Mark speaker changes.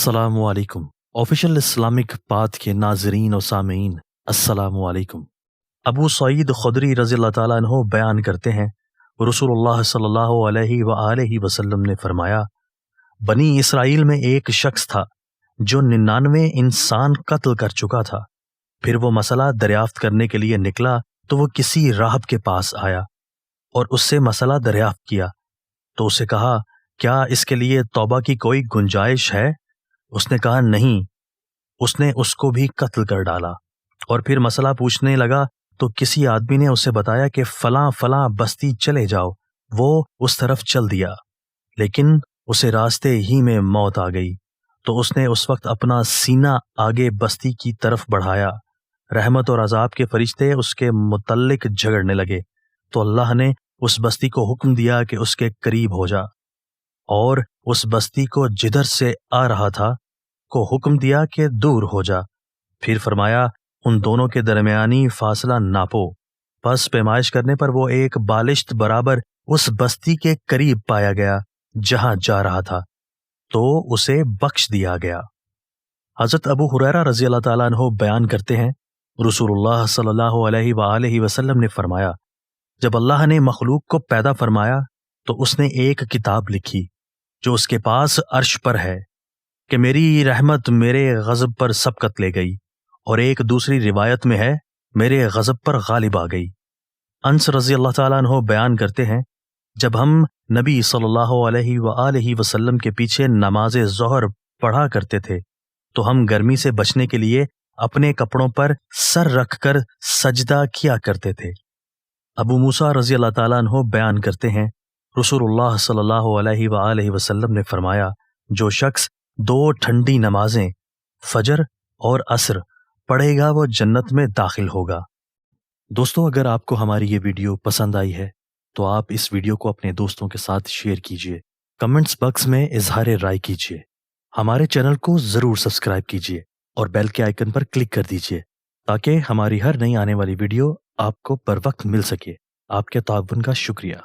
Speaker 1: अस्सलामु अलैकुम। Official Islamic path के नाजरीन और सामीन, अस्सलामु अलैकुम। अबू सईद खुदरी रज़ियल्लाहु ताला अन्हु बयान करते हैं, रसूलुल्लाह सल्लल्लाहु अलैहि व आलिहि वसल्लम ने फरमाया, बनी इसराइल में एक शख्स था जो 99 इंसान कत्ल कर चुका था। फिर वो मसला दरियाफ्त करने के लिए निकला तो वो किसी राहब के पास आया और उससे मसला दरियाफ्त किया। तो उसे कहा, क्या इसके लिए तौबा की कोई गुंजाइश है? उसने कहा, नहीं। उसने उसको भी कत्ल कर डाला और फिर मसला पूछने लगा तो किसी आदमी ने उसे बताया कि फलां फलां बस्ती चले जाओ। वो उस तरफ चल दिया, लेकिन उसे रास्ते ही में मौत आ गई। तो उसने उस वक्त अपना सीना आगे बस्ती की तरफ बढ़ाया। रहमत और अजाब के फरिश्ते उसके मुतल्लिक झगड़ने लगे तो अल्लाह ने उस बस्ती को हुक्म दिया कि उसके करीब हो जा, और उस बस्ती को जिधर से आ रहा था को हुक्म दिया कि दूर हो जा। फिर फरमाया, उन दोनों के दरमियानी फासला नापो। बस पैमाइश करने पर वो एक बालिश्त बराबर उस बस्ती के करीब पाया गया जहां जा रहा था, तो उसे बख्श दिया गया। हजरत अबू हुरैरा रज़ियल्लाहु ताला अन्हु बयान करते हैं, रसूलुल्लाह सल्लल्लाहु अलैहि व आलिहि वसल्लम ने फरमाया, जब अल्लाह ने मखलूक को पैदा फरमाया तो उसने एक किताब लिखी जो उसके पास अर्श पर है कि मेरी रहमत मेरे गज़ब पर सबकत ले गई, और एक दूसरी रिवायत में है मेरे गज़ब पर गालिब आ गई। अंस रज़ियल्लाहु ताला अन्हु बयान करते हैं, जब हम नबी सल्लल्लाहु अलैहि व आलिहि वसल्लम के पीछे नमाज ज़ोहर पढ़ा करते थे तो हम गर्मी से बचने के लिए अपने कपड़ों पर सर रखकर सजदा किया करते थे। अबू मूसा रज़ियल्लाहु ताला अन्हु बयान करते हैं, रसूलुल्लाह सल्लल्लाहु अलैहि व आलिहि वसल्लम ने फरमाया, जो शख्स 2 ठंडी नमाजें फजर और असर पढ़ेगा वो जन्नत में दाखिल होगा। दोस्तों, अगर आपको हमारी ये वीडियो पसंद आई है तो आप इस वीडियो को अपने दोस्तों के साथ शेयर कीजिए, कमेंट्स बॉक्स में इजहार राय कीजिए, हमारे चैनल को ज़रूर सब्सक्राइब कीजिए और बेल के आइकन पर क्लिक कर दीजिए ताकि हमारी हर नई आने वाली वीडियो आपको बर वक्त मिल सके। आपके ताउन का शुक्रिया।